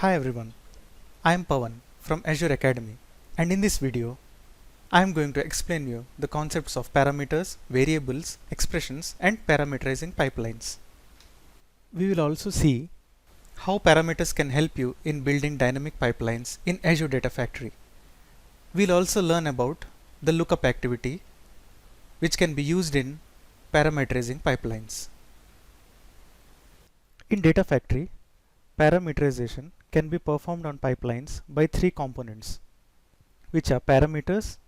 Hi everyone, I am Pawan from Azure Academy, and in this video I am going to explain you the concepts of parameters, variables, expressions and parameterizing pipelines. We will also see how parameters can help you in building dynamic pipelines in Azure Data Factory. We'll also learn about the lookup activity which can be used in parameterizing pipelines. In Data Factory, parameterization can be performed on pipelines by three components, which are parameters,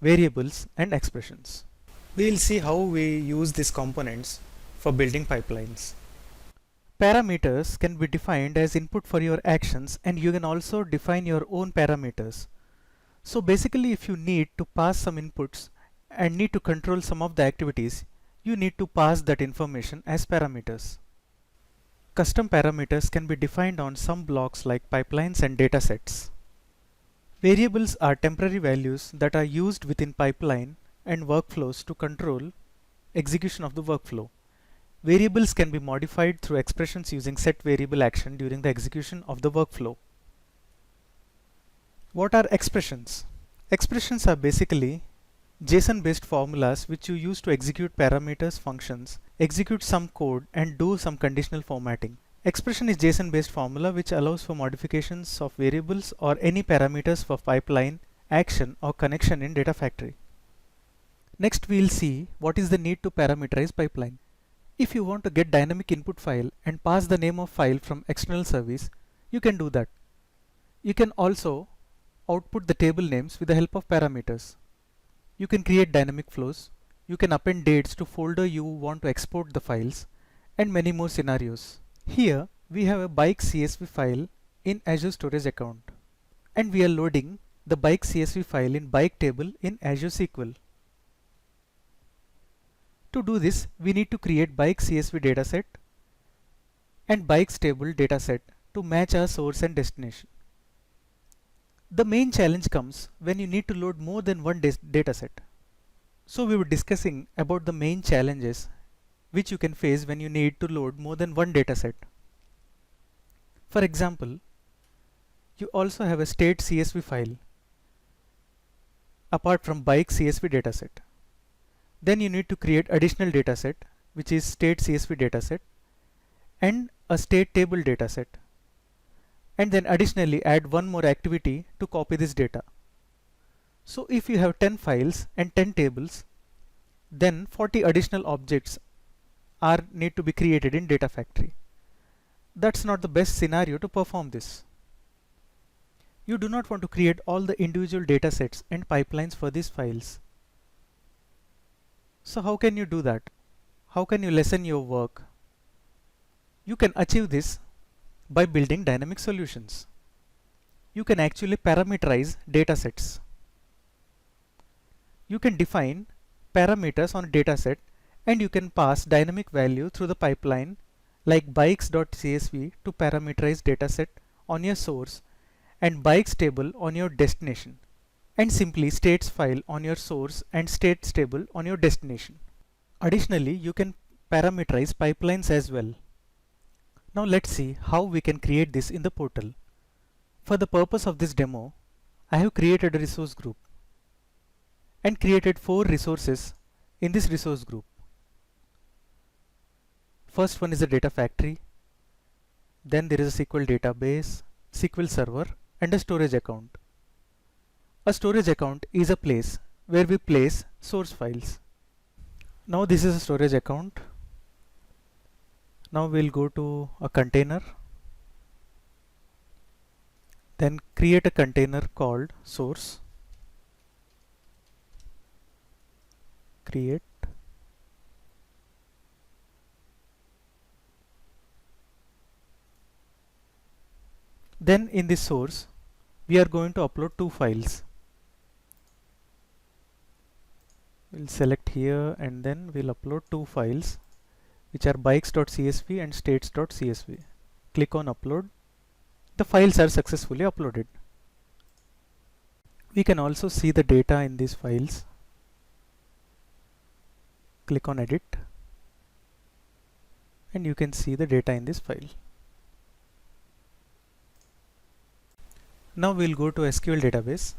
variables, and expressions. We will see how we use these components for building pipelines. Parameters can be defined as input for your actions, and you can also define your own parameters. So basically, if you need to pass some inputs and need to control some of the activities, you need to pass that information as parameters. Custom parameters can be defined on some blocks like pipelines and datasets. Variables are temporary values that are used within pipeline and workflows to control execution of the workflow. Variables can be modified through expressions using set variable action during the execution of the workflow. What are expressions? Expressions are basically JSON-based formulas which you use to execute parameters, functions, execute some code, and do some conditional formatting. Expression is JSON-based formula which allows for modifications of variables or any parameters for pipeline, action, or connection in Data Factory. Next, we'll see what is the need to parameterize pipeline. If you want to get dynamic input file and pass the name of file from external service, you can do that. You can also output the table names with the help of parameters. You can create dynamic flows. You can append dates to folder you want to export the files, and many more scenarios. Here we have a bike CSV file in Azure Storage account, and we are loading the bike CSV file in bike table in Azure SQL. To do this, we need to create bike CSV dataset and bikes table dataset to match our source and destination. The main challenge comes when you need to load more than one dataset. So we were discussing about the main challenges which you can face when you need to load more than one dataset. For example, you also have a state CSV file apart from bike CSV dataset. Then you need to create additional dataset which is state CSV dataset and a state table dataset, and then additionally add one more activity to copy this data. So if you have 10 files and 10 tables, then 40 additional objects need to be created in Data Factory. That's not the best scenario to perform this. You do not want to create all the individual datasets and pipelines for these files. So how can you do that? How can you lessen your work? You can achieve this by building dynamic solutions. You can actually parameterize datasets. You can define parameters on a dataset, and you can pass dynamic value through the pipeline like bikes.csv to parameterize dataset on your source and bikes table on your destination, and simply states file on your source and states table on your destination. Additionally, you can parameterize pipelines as well. Now let's see how we can create this in the portal. For the purpose of this demo, I have created a resource group and created 4 resources in this resource group. First one is the Data Factory, then there is a SQL database, SQL Server, and a storage account. A storage account is a place where we place source files. Now this is a storage account. Now we'll go to a container, then create a container called source, create, then in this source we are going to upload 2 files. We'll select here and then we'll upload 2 files which are bikes.csv and states.csv. Click on upload. The files are successfully uploaded. We can also see the data in these files. Click on edit and you can see the data in this file. Now we'll go to SQL database,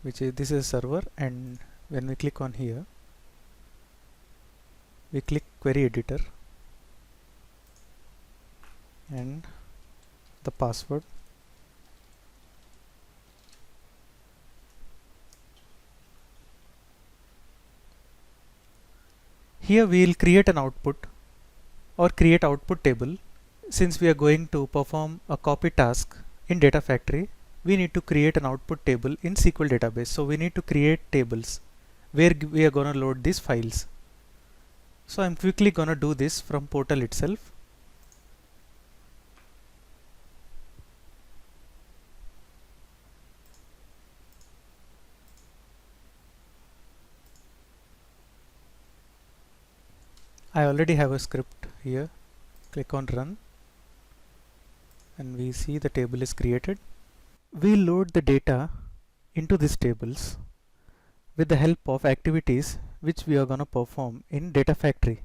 which is this is a server, and when we click on here, we click query editor and the password. Here we will create an output or create output table. Since we are going to perform a copy task in Data Factory, we need to create an output table in SQL database. So we need to create tables where we are going to load these files. So I'm quickly going to do this from portal itself. I already have a script here. Click on run and we see the table is created. We load the data into these tables with the help of activities which we are going to perform in Data Factory.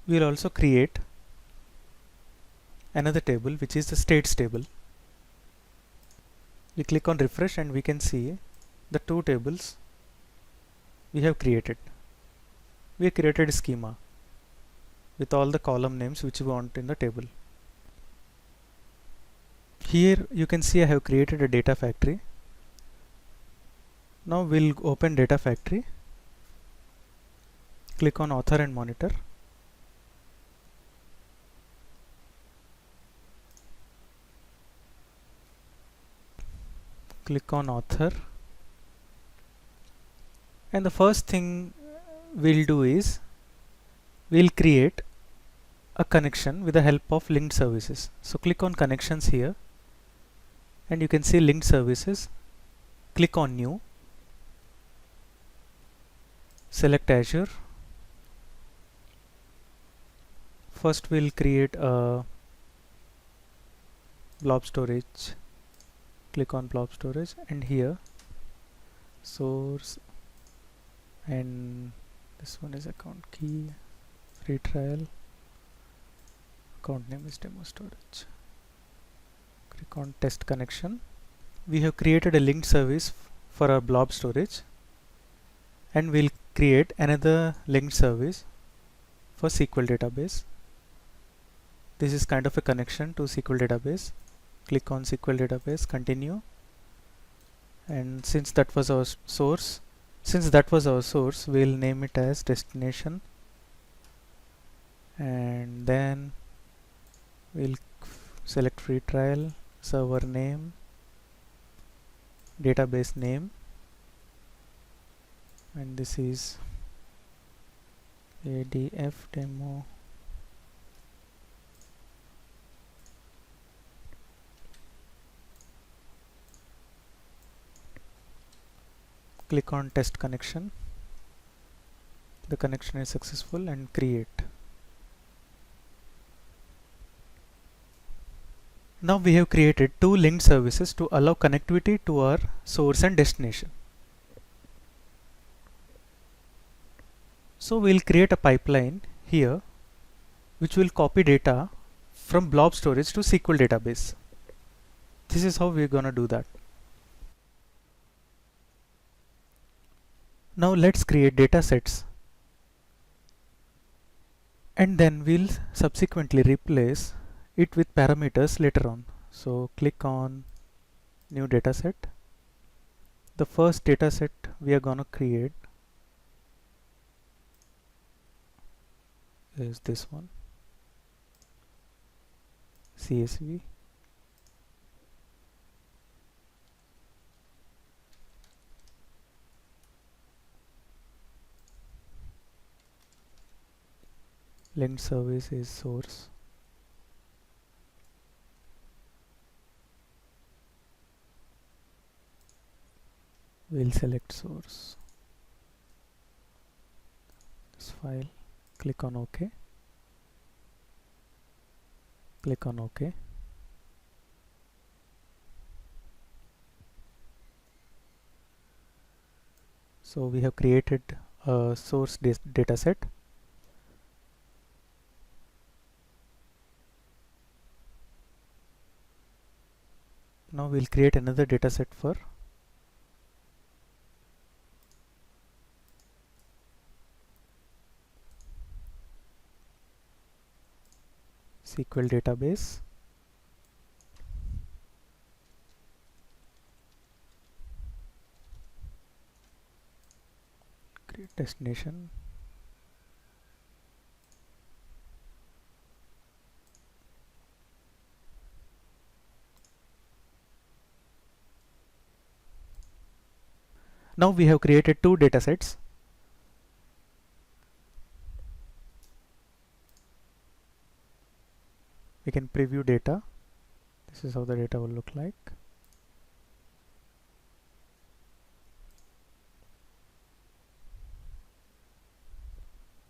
We will also create another table, which is the states table. We click on refresh and we can see the two tables we have created. We have created a schema with all the column names which we want in the table. Here you can see I have created a Data Factory. Now we'll open Data Factory. Click on author and monitor. Click on author, and the first thing we'll do is we'll create a connection with the help of linked services. So click on connections here and you can see linked services. Click on new, select Azure. First we'll create a blob storage. Click on blob storage and here source, and this one is account key, free trial, account name is demo storage. Click on test connection. We have created a linked service for our blob storage, and we'll create another linked service for SQL database. This is kind of a connection to SQL database. Click on SQL database, continue, and since that was our source, we'll name it as destination, and then we'll select free trial, server name, database name, and this is ADF demo. Click on test connection. The connection is successful and create. Now we have created two linked services to allow connectivity to our source and destination. So we'll create a pipeline here which will copy data from blob storage to SQL database. This is how we're gonna do that. Now let's create data sets, and then we'll subsequently replace it with parameters later on. So click on new data set. The first data set we are gonna create is this one, CSV. Linked service is source. We'll select source, this file, click on OK, click on OK. So we have created a source data set. Now we'll create another data set for SQL database. Create destination. Now we have created two data sets. We can preview data. This is how the data will look like.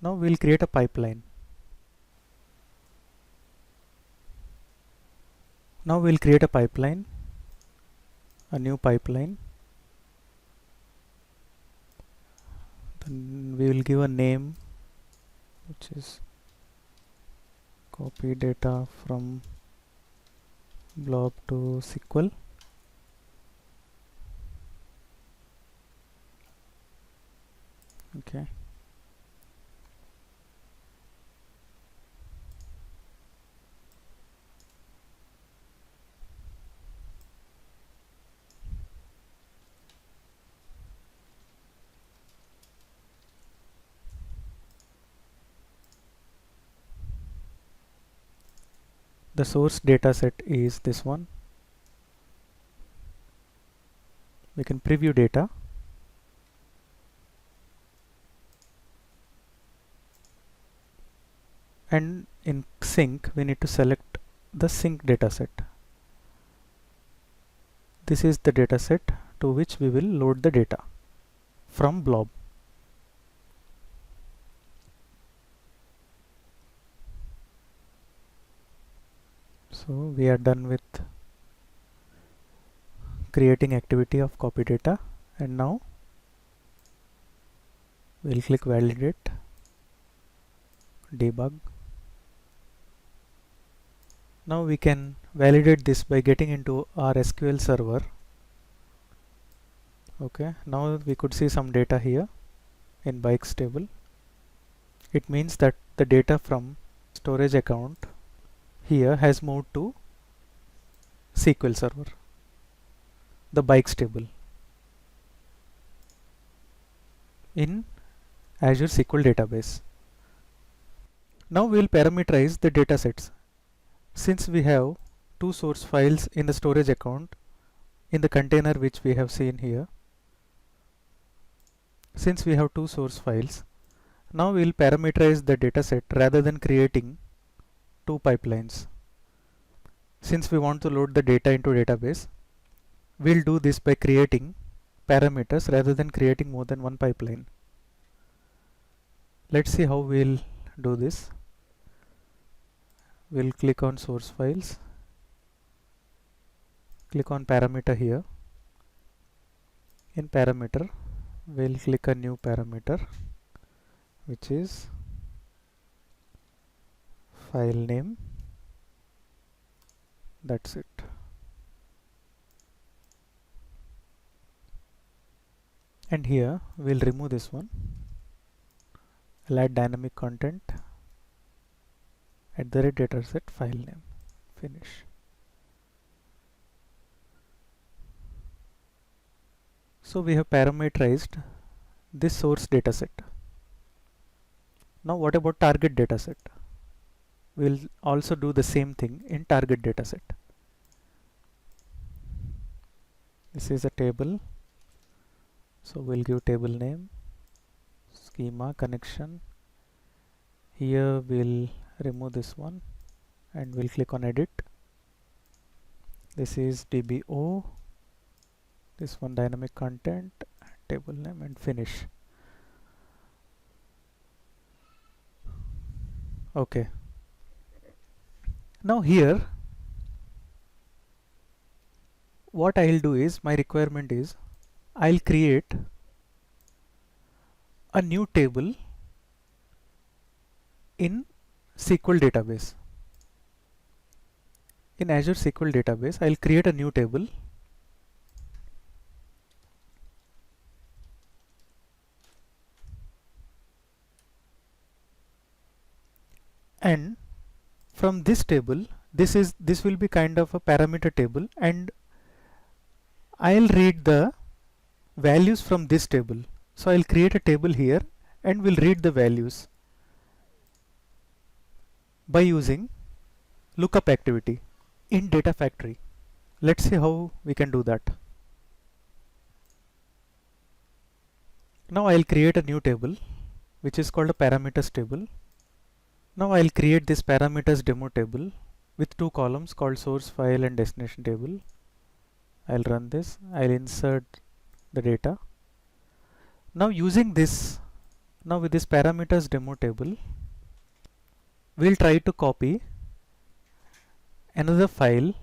Now we'll create a pipeline. Now we'll create a pipeline, a new pipeline. Then we will give a name, which is copy data from blob to SQL. Okay. The source data set is this one. We can preview data. And in sync, we need to select the sync data set. This is the data set to which we will load the data from blob. So we are done with creating activity of copy data, and now we'll click validate, debug. Now we can validate this by getting into our SQL server. Okay, now we could see some data here in bikes table. It means that the data from storage account here has moved to SQL server, the bikes table in Azure SQL database. Now we will parameterize the data sets. Since we have two source files in the storage account in the container which we have seen here, since we have two source files, now we will parameterize the data set rather than creating two pipelines. Since we want to load the data into database, we'll do this by creating parameters rather than creating more than one pipeline. Let's see how we'll do this. We'll click on source files, click on parameter here. In parameter, we'll click a new parameter, which is file name. That's it. And here we'll remove this one. I'll add dynamic content at the red data set file name. Finish. So we have parameterized this source data set. Now what about target data set? We'll also do the same thing in target data set. This is a table, so we'll give table name, schema, connection. Here we'll remove this one and we'll click on edit. This is DBO, this one dynamic content, table name, and finish. Okay. Now here what I'll do is, my requirement is I'll create a new table in SQL database. In Azure SQL database, I'll create a new table. And from this table, this will be kind of a parameter table, and I'll read the values from this table. So I'll create a table here and we'll read the values by using lookup activity in Data Factory. Let's see how we can do that. Now I'll create a new table which is called a parameters table. Now I'll create this parameters demo table with two columns called source file and destination table. I'll run this. I'll insert the data. Now using this, now with this parameters demo table, we'll try to copy another file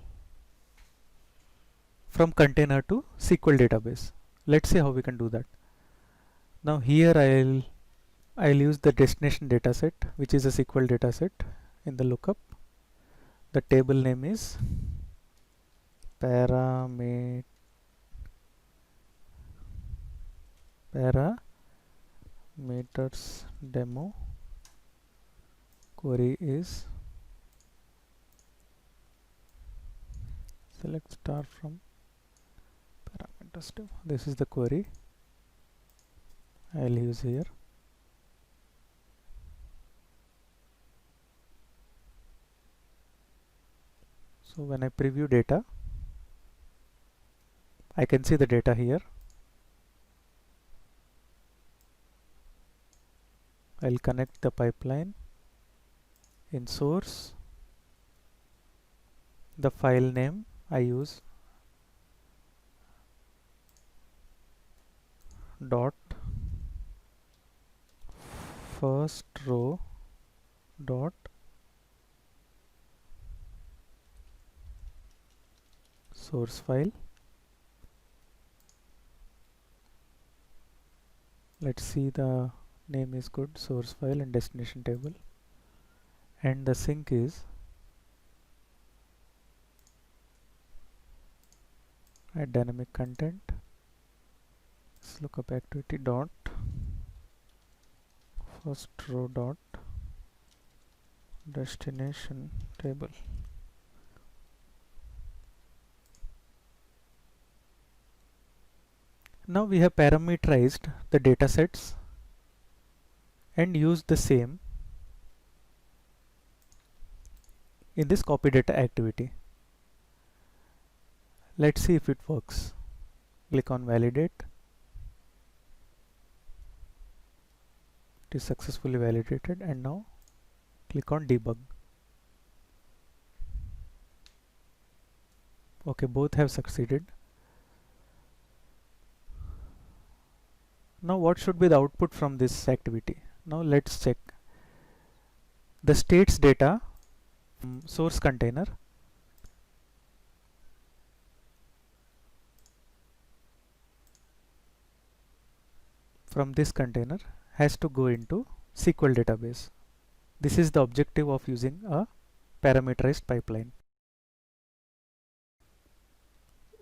from container to SQL database. Let's see how we can do that. Now here I'll use the destination dataset, which is a SQL dataset in the lookup. The table name is parameters demo. Query is select star from parameters demo. This is the query I'll use here. So when I preview data, I can see the data here. I'll connect the pipeline. In source, the file name I use dot first row dot source file. Let's see, the name is good, source file and destination table, and the sync is add dynamic content. Let's lookup activity dot first row dot destination table. Now we have parameterized the datasets and used the same in this copy data activity. Let's see if it works. Click on validate. It is successfully validated, and now click on debug. Okay, both have succeeded. Now what should be the output from this activity? Now let's check the states data from source container. From this container has to go into SQL database. This is the objective of using a parameterized pipeline.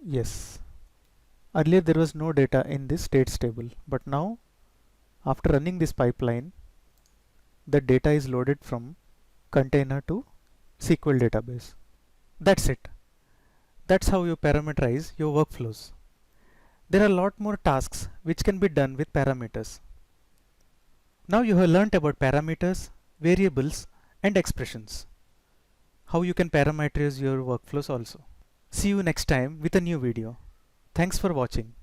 Yes. Earlier there was no data in this states table, but now after running this pipeline, the data is loaded from container to SQL database. That's it. That's how you parameterize your workflows. There are a lot more tasks which can be done with parameters. Now you have learnt about parameters, variables, and expressions. How you can parameterize your workflows also. See you next time with a new video. Thanks for watching.